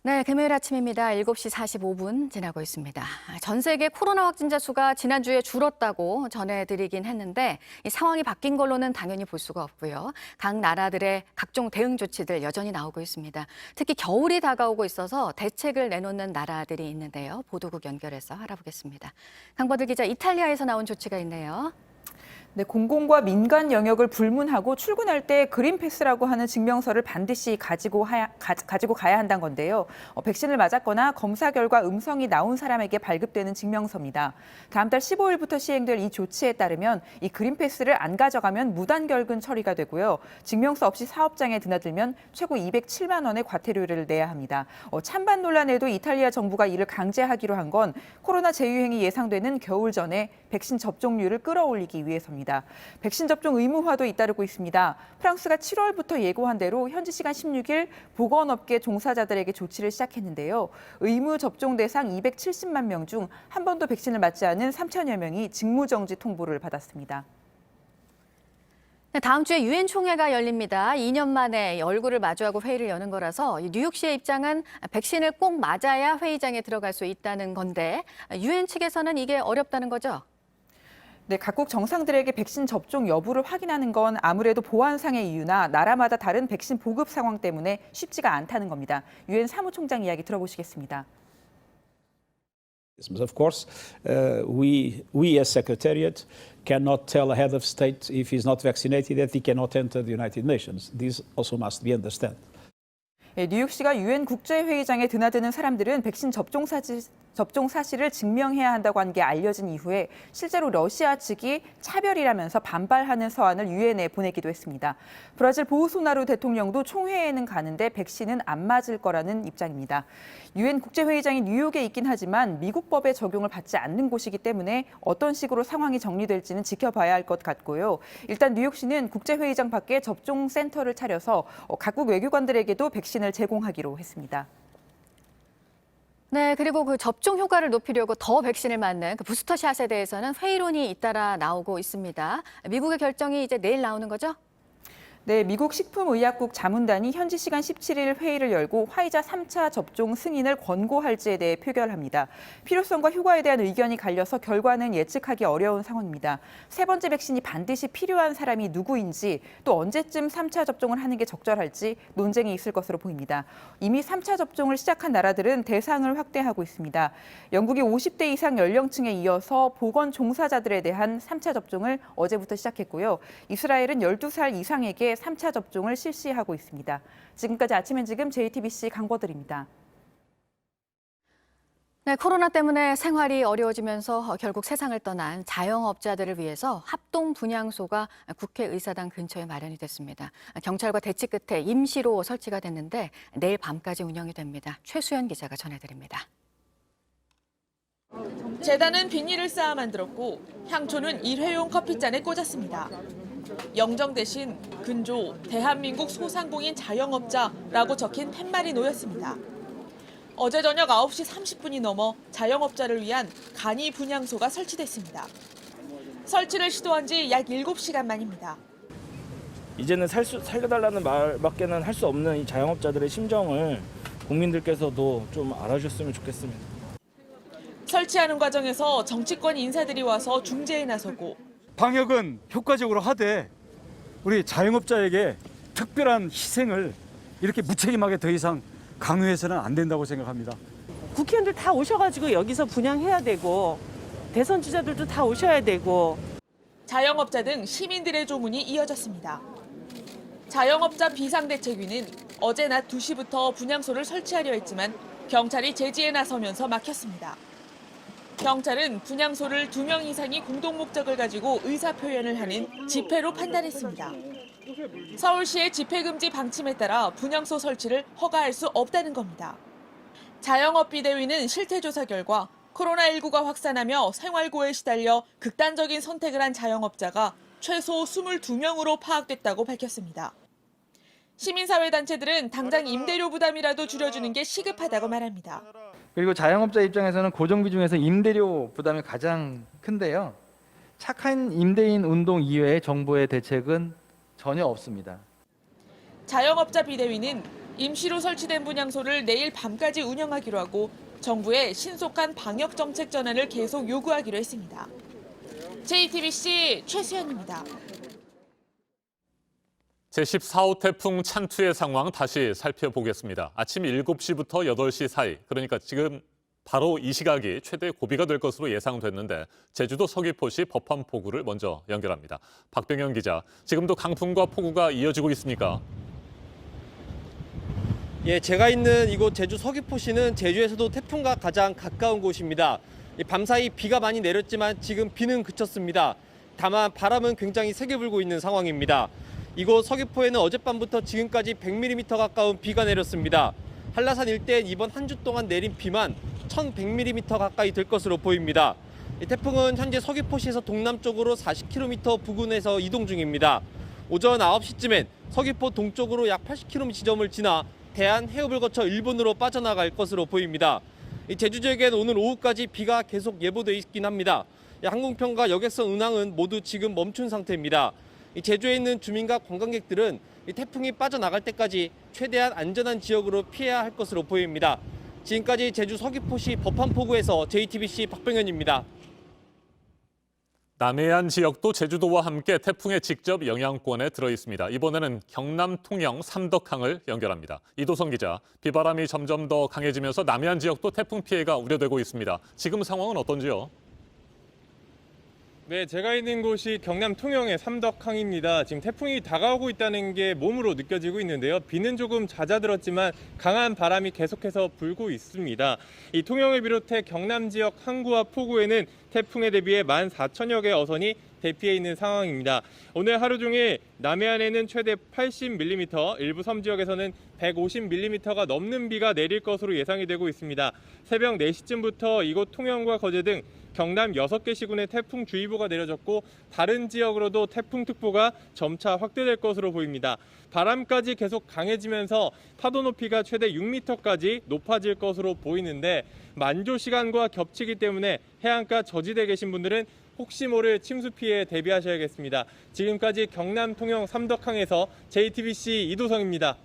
네, 금요일 아침입니다. 7시 45분 지나고 있습니다. 전 세계 코로나 확진자 수가 지난주에 줄었다고 전해드리긴 했는데 이 상황이 바뀐 걸로는 당연히 볼 수가 없고요. 각 나라들의 각종 대응 조치들 여전히 나오고 있습니다. 특히 겨울이 다가오고 있어서 대책을 내놓는 나라들이 있는데요. 보도국 연결해서 알아보겠습니다. 강버들 기자, 이탈리아에서 나온 조치가 있네요. 네, 공공과 민간 영역을 불문하고 출근할 때 그린패스라고 하는 증명서를 반드시 가지고 가야 한다는 건데요. 백신을 맞았거나 검사 결과 음성이 나온 사람에게 발급되는 증명서입니다. 다음 달 15일부터 시행될 이 조치에 따르면 이 그린패스를 안 가져가면 무단결근 처리가 되고요. 증명서 없이 사업장에 드나들면 최고 207만 원의 과태료를 내야 합니다. 찬반 논란에도 이탈리아 정부가 이를 강제하기로 한 건 코로나 재유행이 예상되는 겨울 전에 백신 접종률을 끌어올리기 위해서입니다. 백신 접종 의무화도 잇따르고 있습니다. 프랑스가 7월부터 예고한 대로 현지 시간 16일 보건업계 종사자들에게 조치를 시작했는데요. 의무 접종 대상 270만 명 중 한 번도 백신을 맞지 않은 3천여 명이 직무정지 통보를 받았습니다. 네, 다음 주에 유엔 총회가 열립니다. 2년 만에 얼굴을 마주하고 회의를 여는 거라서 뉴욕시의 입장은 백신을 꼭 맞아야 회의장에 들어갈 수 있다는 건데 유엔 측에서는 이게 어렵다는 거죠? 네, 각국 정상들에게 백신 접종 여부를 확인하는 건 아무래도 보안상의 이유나 나라마다 다른 백신 보급 상황 때문에 쉽지가 않다는 겁니다. 유엔 사무총장 이야기 들어보시겠습니다. Of course, we as Secretariat cannot tell a head of state if he's not vaccinated that he cannot enter the United Nations. This also must be understood. 뉴욕시가 유엔 국제회의장에 드나드는 사람들은 백신 접종 사실을 증명해야 한다고 한 게 알려진 이후에 실제로 러시아 측이 차별이라면서 반발하는 서한을 유엔에 보내기도 했습니다. 브라질 보우소나루 대통령도 총회에는 가는데 백신은 안 맞을 거라는 입장입니다. 유엔 국제회의장이 뉴욕에 있긴 하지만 미국 법의 적용을 받지 않는 곳이기 때문에 어떤 식으로 상황이 정리될지는 지켜봐야 할 것 같고요. 일단 뉴욕시는 국제회의장 밖에 접종센터를 차려서 각국 외교관들에게도 백신을 제공하기로 했습니다. 네, 그리고 그 접종 효과를 높이려고 더 백신을 맞는 그 부스터샷에 대해서는 회의론이 잇따라 나오고 있습니다. 미국의 결정이 이제 내일 나오는 거죠? 네, 미국 식품의약국 자문단이 현지 시간 17일 회의를 열고 화이자 3차 접종 승인을 권고할지에 대해 표결합니다. 필요성과 효과에 대한 의견이 갈려서 결과는 예측하기 어려운 상황입니다. 세 번째 백신이 반드시 필요한 사람이 누구인지 또 언제쯤 3차 접종을 하는 게 적절할지 논쟁이 있을 것으로 보입니다. 이미 3차 접종을 시작한 나라들은 대상을 확대하고 있습니다. 영국이 50대 이상 연령층에 이어서 보건 종사자들에 대한 3차 접종을 어제부터 시작했고요. 이스라엘은 12살 이상에게 3차 접종을 실시하고 있습니다. 지금까지 아침엔 지금 JTBC 강보들입니다. 네, 코로나 때문에 생활이 어려워지면서 결국 세상을 떠난 자영업자들을 위해서 합동 분향소가 국회의사당 근처에 마련이 됐습니다. 경찰과 대치 끝에 임시로 설치가 됐는데 내일 밤까지 운영이 됩니다. 최수연 기자가 전해드립니다. 재단은 비닐을 쌓아 만들었고 향초는 일회용 커피잔에 꽂았습니다. 영정 대신 근조 대한민국 소상공인 자영업자라고 적힌 팻말이 놓였습니다. 어제 저녁 9시 30분이 넘어 자영업자를 위한 간이 분향소가 설치됐습니다. 설치를 시도한 지 약 7시간 만입니다. 이제는 살려달라는 말밖에는 할 수 없는 이 자영업자들의 심정을 국민들께서도 좀 알아주셨으면 좋겠습니다. 설치하는 과정에서 정치권 인사들이 와서 중재에 나서고 방역은 효과적으로 하되 우리 자영업자에게 특별한 희생을 이렇게 무책임하게 더 이상 강요해서는 안 된다고 생각합니다. 국회의원들 다 오셔가지고 여기서 분양해야 되고 대선 주자들도 다 오셔야 되고 자영업자 등 시민들의 조문이 이어졌습니다. 자영업자 비상대책위는 어제 낮 2시부터 분향소를 설치하려 했지만 경찰이 제지에 나서면서 막혔습니다. 경찰은 분향소를 2명 이상이 공동 목적을 가지고 의사표현을 하는 집회로 판단했습니다. 서울시의 집회금지 방침에 따라 분향소 설치를 허가할 수 없다는 겁니다. 자영업비대위는 실태조사 결과 코로나19가 확산하며 생활고에 시달려 극단적인 선택을 한 자영업자가 최소 22명으로 파악됐다고 밝혔습니다. 시민사회단체들은 당장 임대료 부담이라도 줄여주는 게 시급하다고 말합니다. 그리고 자영업자 입장에서는 고정비 중에서 임대료 부담이 가장 큰데요. 착한 임대인 운동 이외에 정부의 대책은 전혀 없습니다. 자영업자 비대위는 임시로 설치된 분향소를 내일 밤까지 운영하기로 하고 정부의 신속한 방역 정책 전환을 계속 요구하기로 했습니다. JTBC 최수연입니다. 제14호 태풍 찬투의 상황 다시 살펴보겠습니다. 아침 7시부터 8시 사이, 그러니까 지금 바로 이 시각이 최대 고비가 될 것으로 예상됐는데 제주도 서귀포시 법한포구를 먼저 연결합니다. 박병현 기자, 지금도 강풍과 폭우가 이어지고 있습니까? 예, 제가 있는 이곳 제주 서귀포시는 제주에서도 태풍과 가장 가까운 곳입니다. 밤사이 비가 많이 내렸지만 지금 비는 그쳤습니다. 다만 바람은 굉장히 세게 불고 있는 상황입니다. 이곳 서귀포에는 어젯밤부터 지금까지 100mm 가까운 비가 내렸습니다. 한라산 일대엔 이번 한 주 동안 내린 비만 1100mm 가까이 될 것으로 보입니다. 이 태풍은 현재 서귀포시에서 동남쪽으로 40km 부근에서 이동 중입니다. 오전 9시쯤엔 서귀포 동쪽으로 약 80km 지점을 지나 대한 해협을 거쳐 일본으로 빠져나갈 것으로 보입니다. 제주 지역엔 오늘 오후까지 비가 계속 예보돼 있긴 합니다. 항공편과 여객선 운항은 모두 지금 멈춘 상태입니다. 제주에 있는 주민과 관광객들은 태풍이 빠져나갈 때까지 최대한 안전한 지역으로 피해야 할 것으로 보입니다. 지금까지 제주 서귀포시 법한포구에서 JTBC 박병현입니다. 남해안 지역도 제주도와 함께 태풍의 직접 영향권에 들어 있습니다. 이번에는 경남 통영 삼덕항을 연결합니다. 이도성 기자, 비바람이 점점 더 강해지면서 남해안 지역도 태풍 피해가 우려되고 있습니다. 지금 상황은 어떤지요? 네, 제가 있는 곳이 경남 통영의 삼덕항입니다. 지금 태풍이 다가오고 있다는 게 몸으로 느껴지고 있는데요. 비는 조금 잦아들었지만 강한 바람이 계속해서 불고 있습니다. 이 통영을 비롯해 경남 지역 항구와 포구에는 태풍에 대비해 14,000여 개의 어선이 대피해 있는 상황입니다. 오늘 하루 종일 남해안에는 최대 80mm, 일부 섬 지역에서는 150mm가 넘는 비가 내릴 것으로 예상이 되고 있습니다. 새벽 4시쯤부터 이곳 통영과 거제 등 경남 6개 시군에 태풍주의보가 내려졌고 다른 지역으로도 태풍특보가 점차 확대될 것으로 보입니다. 바람까지 계속 강해지면서 파도 높이가 최대 6m까지 높아질 것으로 보이는데 만조 시간과 겹치기 때문에 해안가 저지대에 계신 분들은 혹시 모를 침수 피해에 대비하셔야겠습니다. 지금까지 경남 통영 삼덕항에서 JTBC 이도성입니다.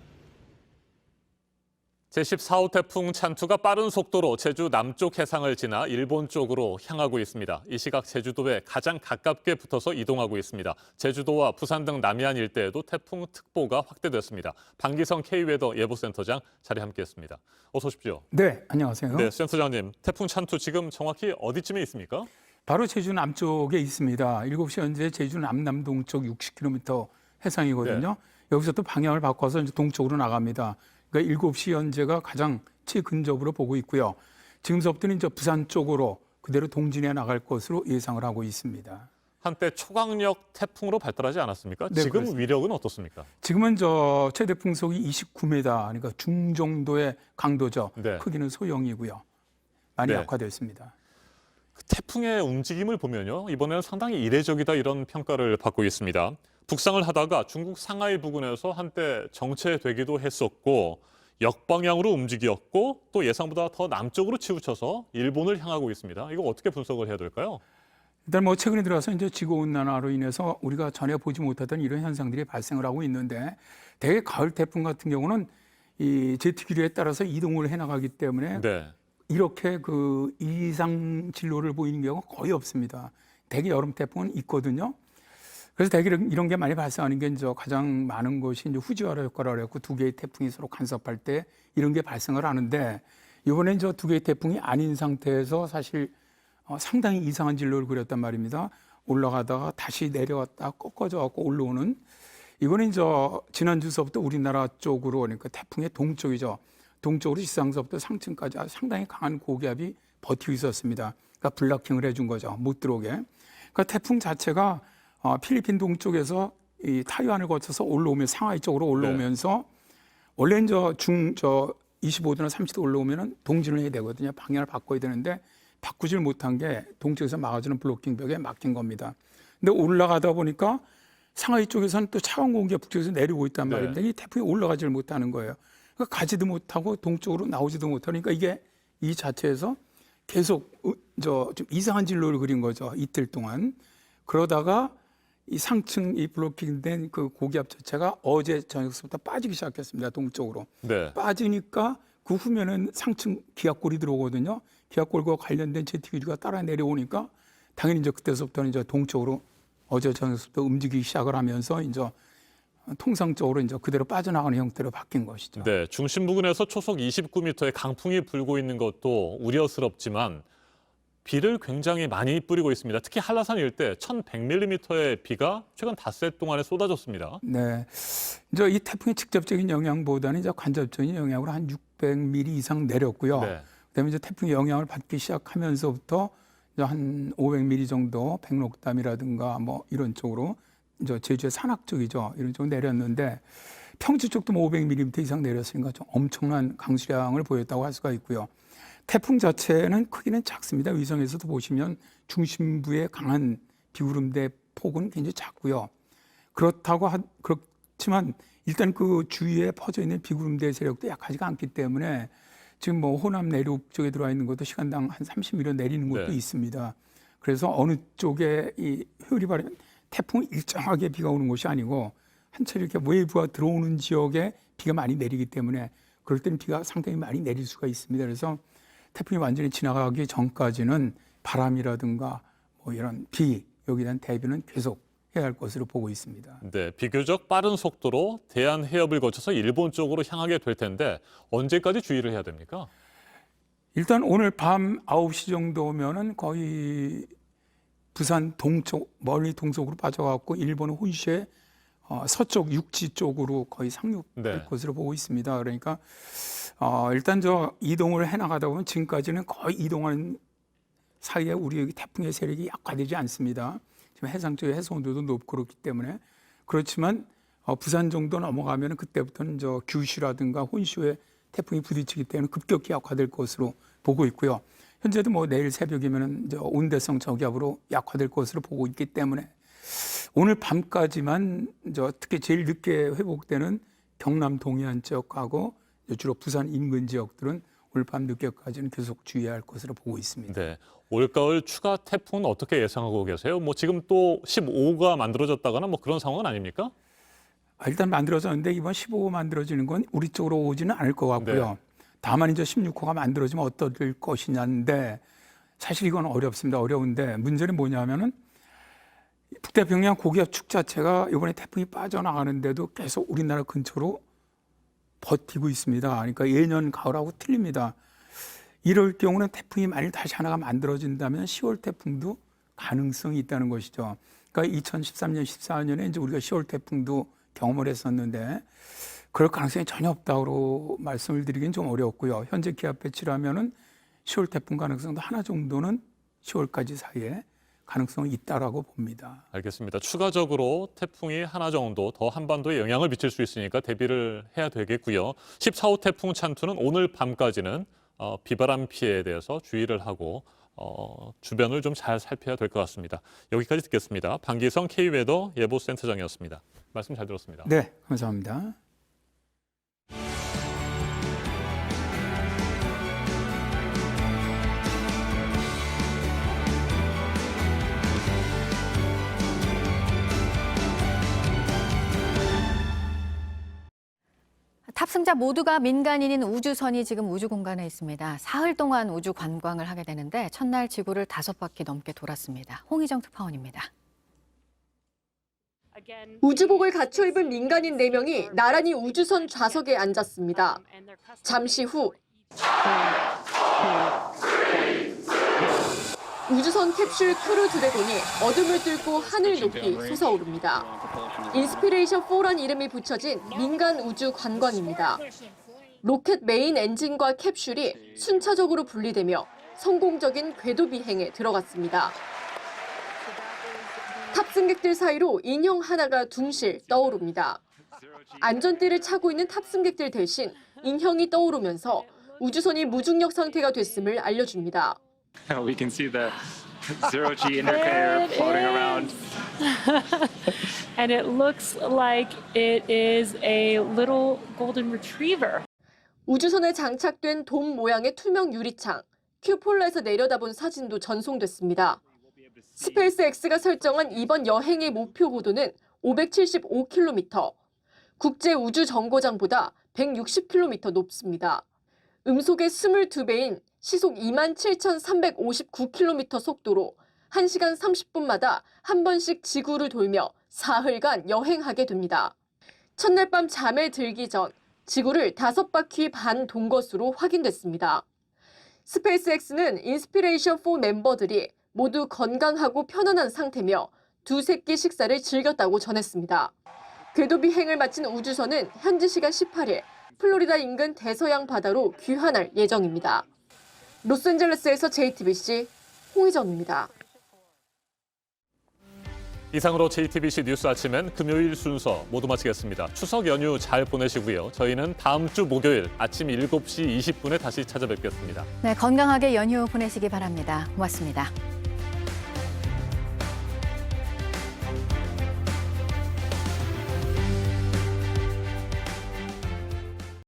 제14호 태풍 찬투가 빠른 속도로 제주 남쪽 해상을 지나 일본 쪽으로 향하고 있습니다. 이 시각 제주도에 가장 가깝게 붙어서 이동하고 있습니다. 제주도와 부산 등 남해안 일대에도 태풍 특보가 확대됐습니다. 방기성 K웨더 예보센터장 자리 함께했습니다. 어서 오십시오. 네, 안녕하세요. 네, 센터장님, 태풍 찬투 지금 정확히 어디쯤에 있습니까? 바로 제주 남쪽에 있습니다. 7시 현재 제주 남남동쪽 60km 해상이거든요. 네. 여기서 또 방향을 바꿔서 이제 동쪽으로 나갑니다. 그러니까 7시 현재가 가장 최근접으로 보고 있고요. 지금서부터는 이제 부산 쪽으로 그대로 동진해 나갈 것으로 예상을 하고 있습니다. 한때 초강력 태풍으로 발달하지 않았습니까? 네, 지금 그렇습니다. 위력은 어떻습니까? 지금은 저 최대 풍속이 29m, 그러니까 중정도의 강도죠. 네. 크기는 소형이고요. 많이 네. 약화됐습니다. 태풍의 움직임을 보면요, 이번에는 상당히 이례적이다 이런 평가를 받고 있습니다. 북상을 하다가 중국 상하이 부근에서 한때 정체되기도 했었고 역방향으로 움직였고 또 예상보다 더 남쪽으로 치우쳐서 일본을 향하고 있습니다. 이거 어떻게 분석을 해야 될까요? 일단 뭐 최근에 들어서 이제 지구온난화로 인해서 우리가 전혀 보지 못하던 이런 현상들이 발생을 하고 있는데 대개 가을 태풍 같은 경우는 이 제트 기류에 따라서 이동을 해나가기 때문에 네. 이렇게 그 이상 진로를 보이는 경우가 거의 없습니다. 대개 여름 태풍은 있거든요. 그래서 대개 이런 게 많이 발생하는 게 이제 가장 많은 것이 이제 후지와라 효과라고 해서 두 개의 태풍이 서로 간섭할 때 이런 게 발생을 하는데 이번엔 저 두 개의 태풍이 아닌 상태에서 사실 상당히 이상한 진로를 그렸단 말입니다. 올라가다가 다시 내려왔다 꺾어져 갖고 올라오는 이거는 이제 지난주서부터 우리나라 쪽으로 그러니까 태풍의 동쪽이죠. 동쪽으로 지상서부터 상층까지 상당히 강한 고기압이 버티고 있었습니다. 그러니까 블락킹을 해준 거죠. 못 들어오게. 그러니까 태풍 자체가 필리핀 동쪽에서 이 타이완을 거쳐서 올라오면 상하이 쪽으로 올라오면서 원래는 저 25도나 30도 올라오면은 동진을 해야 되거든요. 방향을 바꿔야 되는데 바꾸질 못한 게 동쪽에서 막아주는 블로킹 벽에 막힌 겁니다. 근데 올라가다 보니까 상하이 쪽에서는 또 차가운 공기가 북쪽에서 내려오고 있단 말입니다. 이 태풍이 올라가지를 못하는 거예요. 그러니까 가지도 못하고 동쪽으로 나오지도 못하니까 이게 이 자체에서 계속 좀 이상한 진로를 그린 거죠. 이틀 동안. 그러다가 이 상층 이 블로킹된 그 고기압 자체가 어제 저녁부터 빠지기 시작했습니다. 동쪽으로. 네. 빠지니까 그 후면은 상층 기압골이 들어오거든요. 기압골과 관련된 제트 기류가 따라 내려오니까 당연히 이제 그때서부터는 이제 동쪽으로 어제 저녁부터 움직이기 시작을 하면서 이제 통상적으로 이제 그대로 빠져나가는 형태로 바뀐 것이죠. 네, 중심 부근에서 초속 29m의 강풍이 불고 있는 것도 우려스럽지만 비를 굉장히 많이 뿌리고 있습니다. 특히 한라산 일대 1,100mm의 비가 최근 닷새 동안에 쏟아졌습니다. 네, 이제 이 태풍의 직접적인 영향보다는 이제 간접적인 영향으로 한 600mm 이상 내렸고요. 네. 그다음에 이제 태풍의 영향을 받기 시작하면서부터 이제 한 500mm 정도 백록담이라든가 뭐 이런 쪽으로 이제 제주의 산악 쪽이죠. 이런 쪽으로 내렸는데 평지 쪽도 뭐 500mm 이상 내렸으니까 좀 엄청난 강수량을 보였다고 할 수가 있고요. 태풍 자체는 크기는 작습니다. 위성에서도 보시면 중심부에 강한 비구름대 폭은 굉장히 작고요. 그렇지만 일단 그 주위에 퍼져 있는 비구름대 세력도 약하지가 않기 때문에 지금 뭐 호남 내륙 쪽에 들어와 있는 것도 시간당 한 30mm 내리는 곳도 있습니다. 그래서 어느 쪽에 이 효율이 바르면 태풍은 일정하게 비가 오는 곳이 아니고 한 차례 이렇게 웨이브가 들어오는 지역에 비가 많이 내리기 때문에 그럴 때는 비가 상당히 많이 내릴 수가 있습니다. 그래서 태풍이 완전히 지나가기 전까지는 바람이라든가 뭐 이런 비 여기에 대한 대비는 계속 해야 할 것으로 보고 있습니다. 네, 비교적 빠른 속도로 대한 해협을 거쳐서 일본 쪽으로 향하게 될 텐데 언제까지 주의를 해야 됩니까? 일단 오늘 밤 9시 정도면은 거의 부산 동쪽 멀리 동쪽으로 빠져갖고 일본 혼슈의 서쪽 육지 쪽으로 거의 상륙할 것으로 보고 있습니다. 그러니까 일단 저 이동을 해나가다 보면 지금까지는 거의 이동하는 사이에 우리 태풍의 세력이 약화되지 않습니다. 지금 해상 쪽의 해수 온도도 높고 그렇기 때문에 그렇지만 부산 정도 넘어가면 그때부터는 저 규슈라든가 혼슈에 태풍이 부딪히기 때문에 급격히 약화될 것으로 보고 있고요. 현재도 뭐 내일 새벽이면은 이제 온대성 저기압으로 약화될 것으로 보고 있기 때문에 오늘 밤까지만 특히 제일 늦게 회복되는 경남 동해안 지역하고 주로 부산 인근 지역들은 오늘 밤 늦게까지는 계속 주의해야 할 것으로 보고 있습니다. 네. 올가을 추가 태풍은 어떻게 예상하고 계세요? 뭐 지금 또 15호가 만들어졌다거나 뭐 그런 상황은 아닙니까? 일단 만들어졌는데 이번 15호 만들어지는 건 우리 쪽으로 오지는 않을 것 같고요. 네. 다만 이제 16호가 만들어지면 어떨 것이냐인데 사실 이건 어렵습니다. 어려운데 문제는 뭐냐면은 북태평양 고기압축 자체가 이번에 태풍이 빠져나가는데도 계속 우리나라 근처로 버티고 있습니다. 그러니까 예년 가을하고 틀립니다. 이럴 경우는 태풍이 만일 다시 하나가 만들어진다면 10월 태풍도 가능성이 있다는 것이죠. 그러니까 2013년, 14년에 이제 우리가 10월 태풍도 경험을 했었는데 그럴 가능성이 전혀 없다고 말씀을 드리긴 좀 어렵고요. 현재 기압 배치라면은 10월 태풍 가능성도 하나 정도는 10월까지 사이에 가능성이 있다라고 봅니다. 알겠습니다. 추가적으로 태풍이 하나 정도 더 한반도에 영향을 미칠 수 있으니까 대비를 해야 되겠고요. 14호 태풍 찬투는 오늘 밤까지는 비바람 피해에 대해서 주의를 하고 주변을 좀 잘 살펴야 될 것 같습니다. 여기까지 듣겠습니다. 방기성 K웨더 예보센터장이었습니다. 말씀 잘 들었습니다. 네, 감사합니다. 탑승자 모두가 민간인인 우주선이 지금 우주 공간에 있습니다. 사흘 동안 우주 관광을 하게 되는데 첫날 지구를 5바퀴 넘게 돌았습니다. 홍희정 특파원입니다. 우주복을 갖춰 입은 민간인 4명이 나란히 우주선 좌석에 앉았습니다. 잠시 후 우주선 캡슐 크루 드래곤이 어둠을 뚫고 하늘 높이 솟아오릅니다. 인스피레이션4란 이름이 붙여진 민간 우주 관광입니다. 로켓 메인 엔진과 캡슐이 순차적으로 분리되며 성공적인 궤도 비행에 들어갔습니다. 탑승객들 사이로 인형 하나가 둥실 떠오릅니다. 안전띠를 차고 있는 탑승객들 대신 인형이 떠오르면서 우주선이 무중력 상태가 됐음을 알려줍니다. We can see the zero-G interfere floating around. And it looks like it is a little golden retriever. 우주선에 장착된 돔 모양의 투명 유리창, 큐폴라에서 내려다본 사진도 전송됐습니다. 스페이스X가 설정한 이번 여행의 목표 고도는 575km, 국제 우주 정거장보다 160km 높습니다. 음속의 22배인 시속 27,359km 속도로 1시간 30분마다 한 번씩 지구를 돌며 사흘간 여행하게 됩니다. 첫날 밤 잠에 들기 전 지구를 5바퀴 반 돈 것으로 확인됐습니다. 스페이스X는 인스피레이션4 멤버들이 모두 건강하고 편안한 상태며 2-3끼 식사를 즐겼다고 전했습니다. 궤도 비행을 마친 우주선은 현지 시간 18일 플로리다 인근 대서양 바다로 귀환할 예정입니다. 로스앤젤레스에서 JTBC 홍희정입니다. 이상으로 JTBC 뉴스 아침엔 금요일 순서 모두 마치겠습니다. 추석 연휴 잘 보내시고요. 저희는 다음 주 목요일 아침 7시 20분에 다시 찾아뵙겠습니다. 네, 건강하게 연휴 보내시기 바랍니다. 고맙습니다.